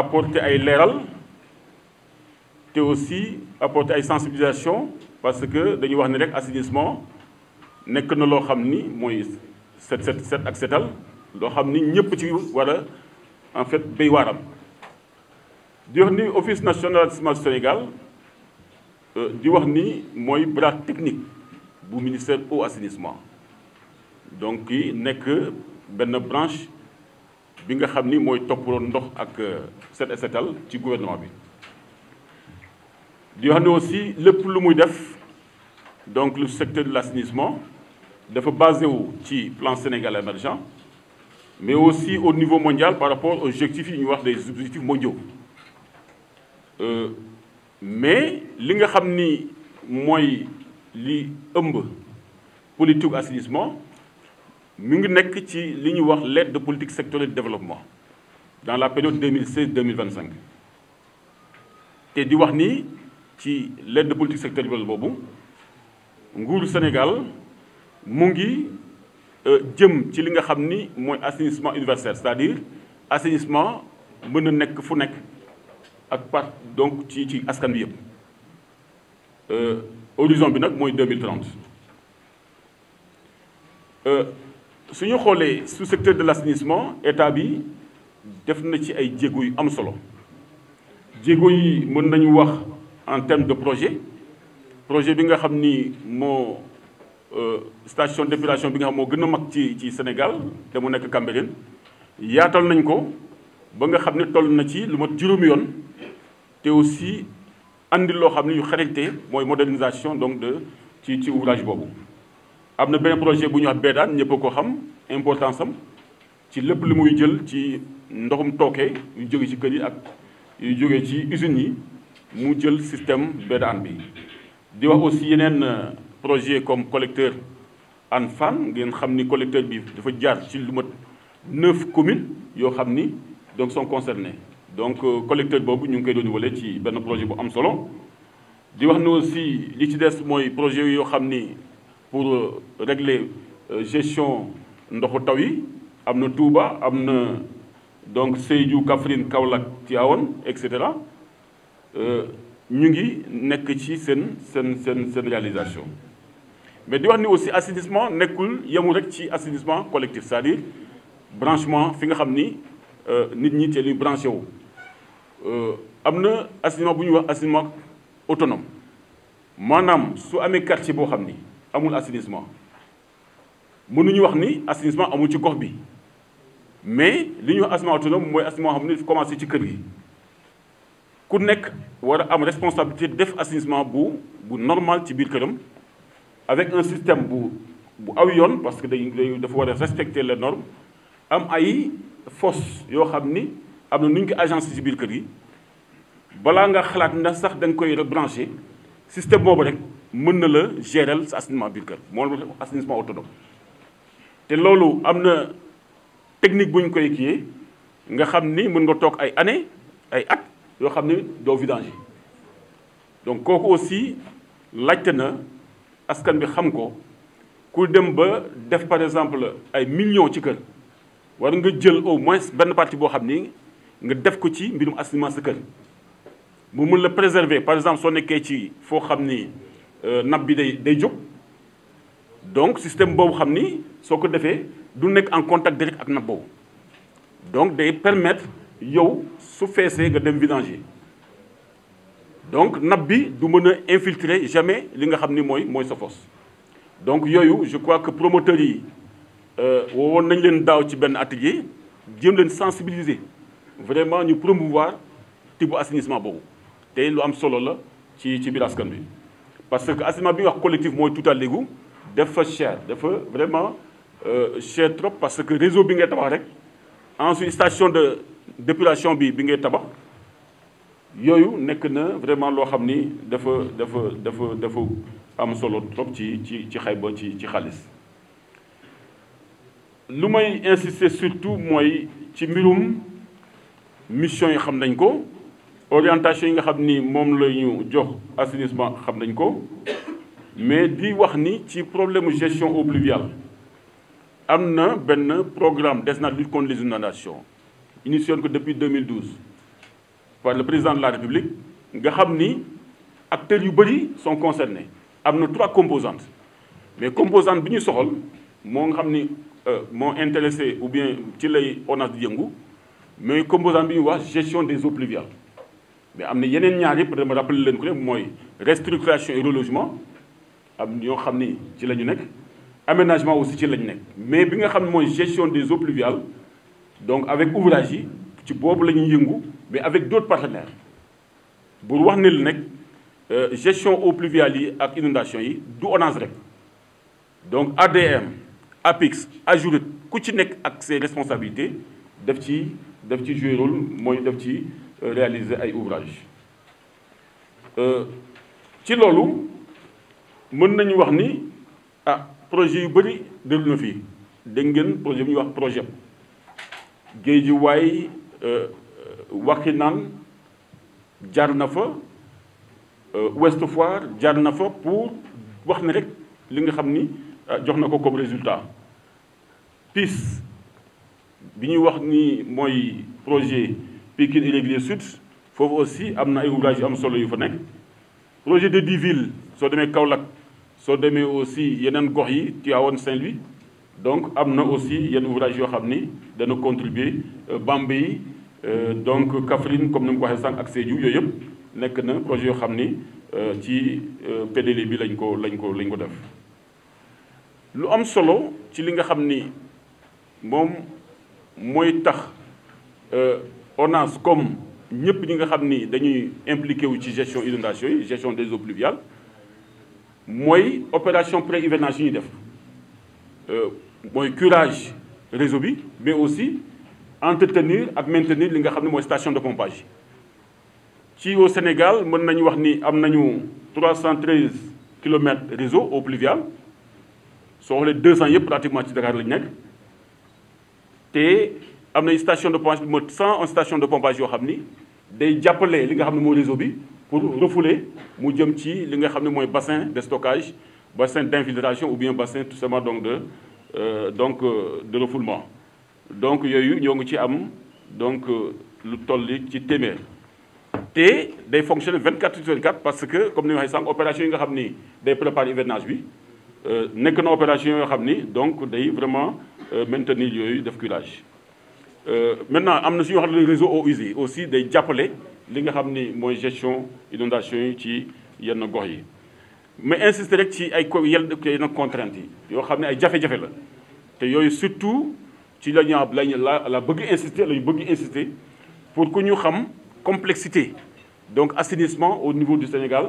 apporter ay leeral te aussi apporter ay sensibilisation parce que dañuy wax ni rek assainissement nekk na loo xam ni mooy set ak setal loo xam ni ñëpp ci war a en fait béy waaram di wax ni office national d'assainissement du Sénégal di wax ni mooy bras technique bu ministère eau assainissement donc yi nekk benn branche bi nga xam ni mooy toppatoo ndox ak set et setal ci gouvernement bi di wax ni aussi lépp lu muy def donc le secteur de l'assainissement dafa basé wu ci plan Sénégal émergent mais aussi au niveau mondial par rapport aux objectifs yi ñuy wax des objectifs mondiaux mais li nga xam ni mooy li ëmb politique assainissement mi ngi nekk ci li ñuy wax l'aide de politique sectorielle de développement dans la période 2016-2025 te di wax ni ci l'aide de politique sectorielle boobu nguuru Sénégal mu ngi jëm ci li nga xam ni mooy assainissement universel c'est-à-dire assainissement mën na nekk fu nekk ak part donc ci askan bi yëpp horizon bi nag mooy 2030 su ñu xoolee sous secteur de l'assainissement état bi def na ci ay jéego yu am solo jéego yi mën nañu wax en termes de projet bi nga xam ni moo station d'épuration bi nga xam moo gën a mag ci Sénégal te mu nekk Cambérène yaatal nañ ko ba nga xam ne toll na ci lu mat juróomi yoon te aussi andi loo xam ne yu xarañte mooy modernisation donc ci ouvrage boobu. am na benn projet bu ñuy wax Bédane ñëpp a ko xam importance am ci lépp li muy jël ci ndoxum tooke yu jóge ci kër yi ak yu jóge ci usines yi mu jël système Bédane bi. di wax aussi yeneen projet comme collecteur Hann Fann ngeen xam ni collecteur bi dafa jaar ci lu mat 9 communes yoo xam ni donc sont concernées donc collecteur boobu ñu ngi koy renouveler ci benn projet bu am solo. di wax ni aussi li ci des mooy projet yoo xam ni pour régler gestion ndoxu taw yi am na Touba am na donc Sédhiou Kaffrine Kaolack Tivaouane et cetera ñu ngi nekk ci seen réalisation. mais di wax ni aussi assainissement nekkul yemul rek ci assainissement collectif c'est-à-dire branchement fi nga xam ni nit ñi te luy branché wu. am na assainissement bu ñuy wax assainissement autonome maanaam su amee quartier boo xam ni amul assainissement mënuñu wax ni assainissement amul ci gox bi mais li ñuy wax assainissement autonome mooy assainissement xam ni commencé ci kër gi ku nekk war a am responsabilité def assainissement bu normal ci biir këram avec un système bu aw yoon parce que dafa war a respecter les normes am ay fosse yoo xam ni am na nu ñu ko agencé ci biir kër gi balaa nga xalaat na sax da nga koy rebranché système boobu rek mën na la gérer sa assainissement biir kër moo la assainissement autonome. te loolu am na technique bu ñu koy kiiyee nga xam ni mën nga toog ay années ay at yoo xam ni doo vidanger donc kooku aussi laajte na askan bi xam ko ku dem ba def par exemple ay millions ci kër war nga jël au moins benn partie boo xam ni nga def ko ci mbirum assainissement sa kër mu mën la préserver par exemple soo nekkee ci foo xam ni nappe bi day jóg donc système boobu xam ni soo ko defee du nekk en contact direct ak nappe boobu donc day permettre yow su feesee nga dem vidanger donc nappe bi du mën a infiltrer jamais li nga xam ni mooy sa fosse. donc yooyu je crois que promoteurs yi woon nañ leen daaw ci benn atelier jéem leen sensibiliser vraiment ñu promouvoir type assainissement boobu te lu am solo la ci biir askan bi. parce que assainissement bi nga wax collectif mooy tout à l'égout dafa cher dafa vraiment cher trop parce que réseau bi ngay tabax rek ensuite station de d'épuration bi ngay tabax yooyu nekk na vraiment loo xam ni dafa am solo trop ci xayba ci xaalis. lu may insister surtout mooy ci mbirum mission yi xam nañ ko orientation yi nga xam ni moom la ñu jox assainissement xam nañ ko mais di wax ni ci problème gestion eau pluviale am na benn programme décennal de lutte contre les inondations initié ko depuis 2012 par le président de la République nga xam ni acteurs yu bëri sont concernés am na 3 composantes mais composante bi ñu soxal moo nga xam ni moo intéressé ou bien ci lay ONAS di yëngu mais composante bi ñuy wax gestion des eaux pluviales mais am na yeneen ñaar yëpp dama rappelé leen ko ne mooy restructuration et relogement am ñoo xam ni ci la ñu nekk aménagement aussi ci la ñu nekk mais bi nga xam ne mooy gestion des eaux pluviales donc avec ouvrage yi ci boobu la ñuy yëngu mais avec d'autres partenaires pour wax ne la nekk gestion eaux pluviales yi ak inondation yi du ONAS rek donc ADM APIX AGEROUTE ku ci nekk ak ses responsabilités daf ci jouer rôle mooy daf ci réaliser ay ouvrages ci loolu mën nañu wax ni projet yu bëri déglu na fii dégg ngeen projet bu ñuy wax projet Guédiawaye Wakhinane jaar na fa Ouest Foire jaar na fa pour wax ne rek li nga xam ni jox na ko comme résultat PIS bi ñuy wax ni mooy projet Pikine Irrégulier Sud foofu aussi am na ay ouvrages yu am solo yu fa nekk projet de 10 villes soo demee Kaolack soo demee aussi yeneen gox yi Tivaouane Saint-Louis donc am na aussi yenn ouvrage yoo xam ni dana contribuer Bambey donc Kaffrine comme ni mu ko waxee sànq ak Sédhiou yooyu yëpp nekk na projet yoo xam ni ci PDL bi lañ ko def. lu am solo ci li nga xam ni moom mooy tax ONAS comme ñëpp ñi nga xam ni dañuy impliqué wu ci gestion inondation yi gestion des eaux pluviales mooy opération pré-hivernage yi ñuy def mooy curage réseau bi mais aussi entretenir ak maintenir li nga xam ne mooy station de pompage ci au Sénégal mën nañu wax ni am nañu 313 kilomètres réseau eaux pluviales soo xoolee 200 yëpp pratiquement ci Dakar lañu nekk te am na station de pompage bi mo 101 station de pompage yoo xam ni day jàppale li nga xam ne mooy réseau bi pour refouler mu jëm ci li nga xam ne mooy bassin de stockage bassin d'infiltration ou bien bassin tout simplement donc de refoulement donc yooyu ñoo ngi ci am donc lu tolli ci téeméer te day fonctionner 24/24 parce que comme ni ma waxee sànq opération yi nga xam ni day préparer hivernage bi nekk na opération yoo xam ni donc day vraiment maintenir yooyu def curage maintenant am na suñu wax ne réseau eaux usées aussi day jàppale li nga xam ni mooy gestion inondation yi ci yenn gox yi mais insister rek ci ay yenn contraintes yi yoo xam ne ay jafe-jafe la te yooyu surtout ci la bëgg insister pour que ñu xam complexité donc assainissement au niveau du Sénégal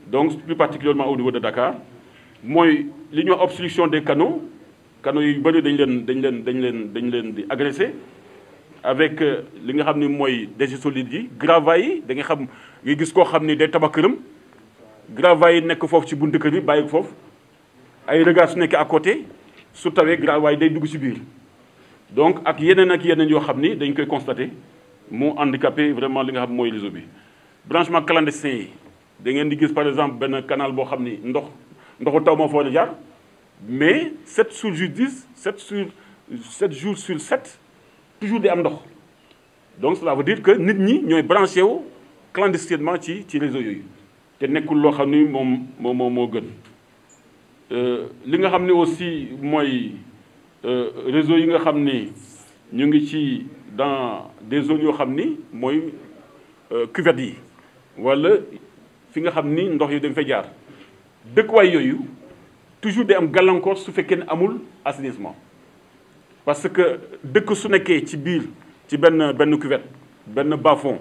donc plus particulièrement au niveau de Dakar mooy li ñuy wax obstruction des canaux yu bëri dañ leen di agressé avec li nga xam ni mooy déchets solides yi gravats yi da nga xam nga gis koo xam ni day tabax këram gravats yi nekk foofu ci buntu kër bi bàyyi foofu ay regards su nekkee à côté su tawee gravats yi day dugg ci biir donc ak yeneen yoo xam ni dañ koy constater mu handicapé vraiment li nga xam mooy réseau bi. branchement clandestin yi da ngeen di gis par exemple benn canal boo xam ni ndoxu taw moo fa war a jaar mais 7 jours sur 7 toujours day am ndox donc cela veut dire que nit ñi ñooy branché wu clandestinement ci réseau yooyu te nekkul loo xam ni moo gën li nga xam ni aussi mooy réseau yi nga xam ni ñu ngi ci dans des zones yoo xam ni mooy cuvettes yi wala fi nga xam ni ndox yi dañ fay jaar dëkkuwaay yooyu toujours day am gàllankoor su fekkee ne amul assainissement parce que dëkk su nekkee ci biir ci benn cuvette benn bas-fond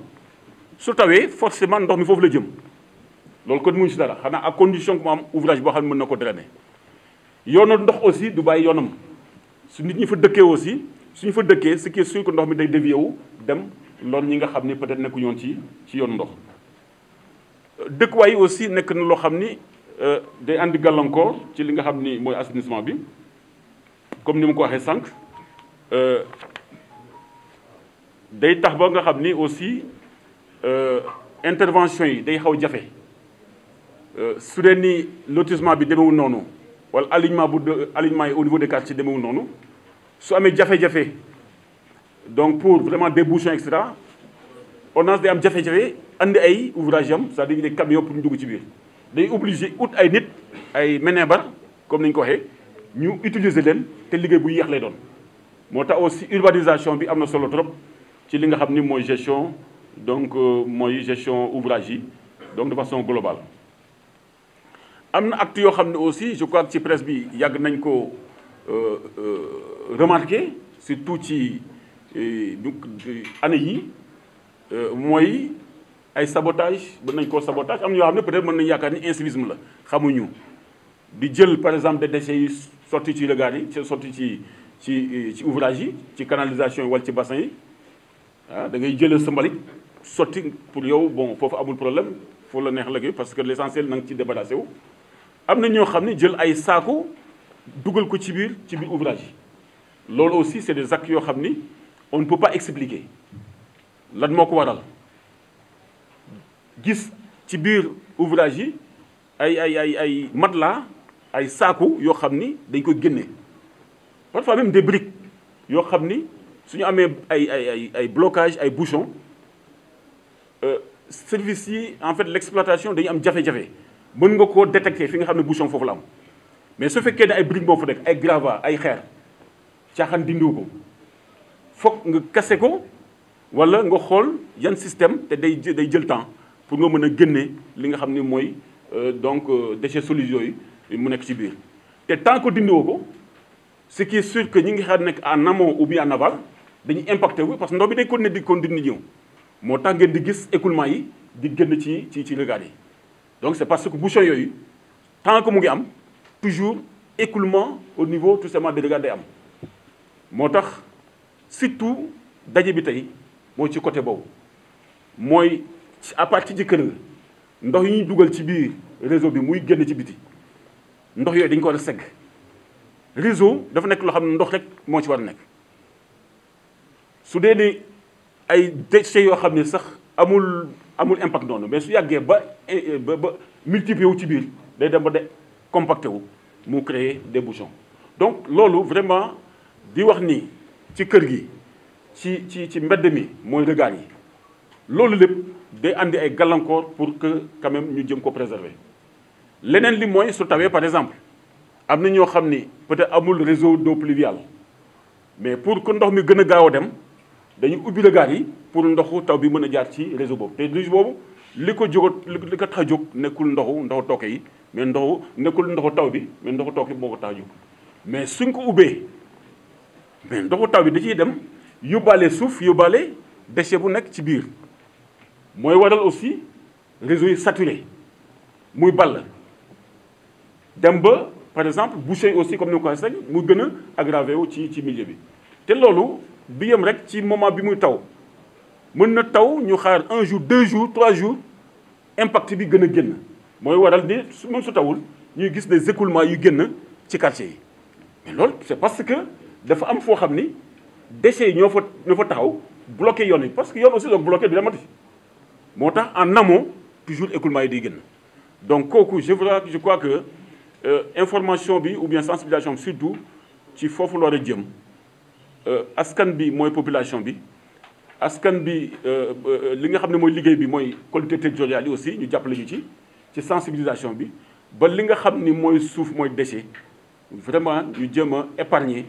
su tawee forcément ndox mi foofu la jëm loolu kon mu ci dara xanaa à condition que mu am ouvrage boo xam ne mën na ko drainer yoonu ndox aussi du bàyyi yoonam su nit ñi fa dëkkee aussi suñu fa dëkkee ce qui est sûr que ndox mi day dévier wu dem loolu ñi nga xam ni peut-être nekku ñoon ci yoonu ndox dëkkuwaay yi aussi nekk na loo xam ni day andi gàllankoor ci li nga xam ni mooy assainissement bi comme ni ma ko waxee sànq day tax ba nga xam ni aussi intervention yi day xaw jafe su dee ni lotissement bi demewul noonu wala alignement yi au niveau des quartiers demewul noonu su amee jafe-jafe donc pour vraiment des bouchons et cetera ONAS day am jafe-jafe andi ay ouvrage am c'est-à-dire des camions pour ñu dugg ci biir day obligé ut ay nit ay ménébar comme ni ñu ko waxee ñu utiliser leen te liggéey bu yéex lay doon. moo tax aussi urbanisation bi am na solo trop ci li nga xam ni mooy gestion donc mooy gestion ouvrage yi donc de façon globale. am na acte yoo xam ne aussi je crois que ci presse bi yàgg nañ ko remarqué surtout ci année yi mooy ay sabotage mën nañ koo sabotage am na yoo xam ne peut-être mën nañu yaakaar ni incivisme la xamuñu di jël par exemple des déchets yi sorti ci regard yi sorti ci ouvrage yi ci canalisation yi wala ci bassin yi ah da ngay jëlee sa mbalit sotti pour yow bon foofu amul problème foofu la neex la parce que l'essentiel na nga ci débarrassé wu. am na ñoo xam ne jël ay saako dugal ko ci biir ouvrage yi loolu aussi c'est des actes yoo xam ni on ne peut pas expliquer lan moo ko waral gis ci biir ouvrage yi ay matelas ay saako yoo xam ni dañ ko génne parfois même des briques yoo xam ni suñu amee ay blocage ay bouchons service yi en fait l'exploitation dañu am jafe-jafe mën nga koo détecter fi nga xam ne bouchon foofu la am mais su fekkee ne ay briques boo fa nekk ay gravats ay xeer caaxaan dindiw ko foog nga kase ko wala nga xool yan système te day jël temps pour nga mën a génne li nga xam ni mooy donc déchets solides yooyu mu nekk ci biir te tant que dindiwoo ko ce qui est sûr que ñi ngi xam nekk en amont ou bien en aval dañuy impacté wu parce que ndox bi day continuer di ñëw moo tax ngeen di gis écoulement yi di génn ci regard yi donc c'est parce que bouchon yooyu tant que mu ngi am toujours écoulement au niveau tout simplement des regards day am moo tax surtout daje bi tey mooy ci côté boobu mooy à partir ci kër nga ndox yi ñuy dugal ci biir réseau bi muy génn ci biti ndox yooyu dañ ko war a segg réseau dafa nekk loo xam ne ndox rek moo ci war a nekk su dee ni ay déchets yoo xam ne sax amul impact noonu mais su yàggee ba multiplier wu ci biir day dem ba de compacté wu mu créer des bouchons donc loolu vraiment di wax ni ci kër gi ci mbedd mi mooy regard yi loolu lépp day andi ay gàllankoor pour que quand même ñu jëm ko préserver leneen li mooy su tawee par exemple am na ñoo xam ni peut-être amul réseau d'eau pluviale mais pour que ndox mi gën a gaaw a dem dañu ubbi regard yi pour ndoxu taw bi mën a jaar ci réseau boobu te réseau boobu li ko tax a jóg nekkul ndoxu tooke yi mais nekkul ndoxu taw bi mais ndoxu tooke moo ko tax a jóg mais suñ ko ubbee mais ndoxu taw bi da ciy dem yóbbaale suuf yóbbaale déchet bu nekk ci biir mooy waral aussi réseau yi saturé muy ball dem ba par exemple bouchées yi aussi comme ni ma ko waxee rek mu gën a aggravé wu ci milieu bi te loolu du yem rek ci moment bi muy taw mën na taw ñu xaar 1 jour 2 jours 3 jours impact bi gën a génn mooy waral ni même su tawul ñuy gis des écoulements yu génn ci quartier yi mais loolu c'est parce que dafa am foo xam ni déchets yi ñoo fa taxaw bloqué yoon yi parce que yoon aussi donc bloqué du demati moo tax en amont toujours écoulement yi di génn donc kooku je crois que information bi ou bien sensibilisation surtout ci foofu la war a jëm askan bi mooy population bi askan bi li nga xam ne mooy liggéey bi mooy collectivités territoriales yi aussi ñu jàppale ñu ci sensibilisation bi ba li nga xam ni mooy suuf mooy déchet vraiment ñu jëm a épargner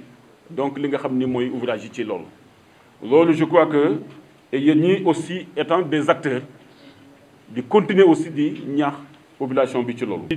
donc li nga xam ni mooy ouvrage yi ci loolu je crois que yéen ñi aussi étant des acteurs di continuer aussi di ñaax population bi ci loolu